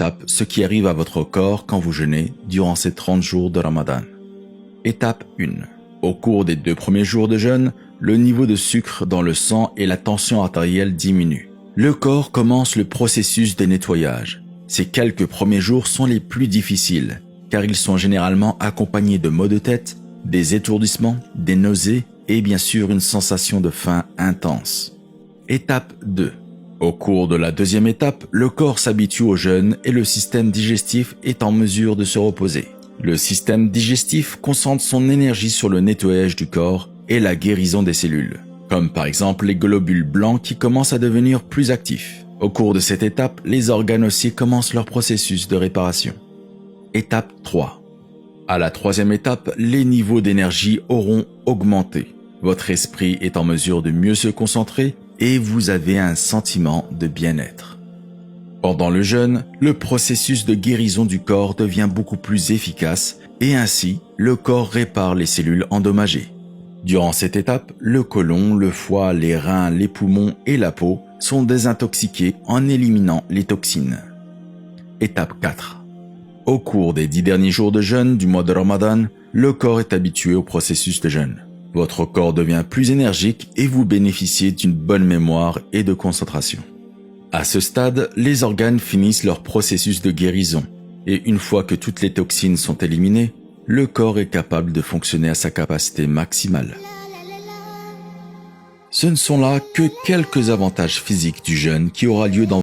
étape ce qui arrive à votre corps quand vous jeûnez durant ces 30 jours de Ramadan. Étape 1. Au cours des 2 premiers jours de jeûne, le niveau de sucre dans le sang et la tension artérielle diminuent. Le corps commence le processus de nettoyage. Ces quelques premiers jours sont les plus difficiles, car ils sont généralement accompagnés de maux de tête, des étourdissements, des nausées et bien sûr une sensation de faim intense. Étape 2. Au cours de la 2e étape, le corps s'habitue au jeûne et le système digestif est en mesure de se reposer. Le système digestif concentre son énergie sur le nettoyage du corps et la guérison des cellules, comme par exemple les globules blancs qui commencent à devenir plus actifs. Au cours de cette étape, les organes aussi commencent leur processus de réparation. Étape 3. À la 3e étape, les niveaux d'énergie auront augmenté. Votre esprit est en mesure de mieux se concentrer et vous avez un sentiment de bien-être. Pendant le jeûne, le processus de guérison du corps devient beaucoup plus efficace et ainsi, le corps répare les cellules endommagées. Durant cette étape, le côlon, le foie, les reins, les poumons et la peau sont désintoxiqués en éliminant les toxines. Étape 4. Au cours des 10 derniers jours de jeûne du mois de Ramadan, le corps est habitué au processus de jeûne. Votre corps devient plus énergique et vous bénéficiez d'une bonne mémoire et de concentration. À ce stade, les organes finissent leur processus de guérison et une fois que toutes les toxines sont éliminées, le corps est capable de fonctionner à sa capacité maximale. Ce ne sont là que quelques avantages physiques du jeûne qui aura lieu dans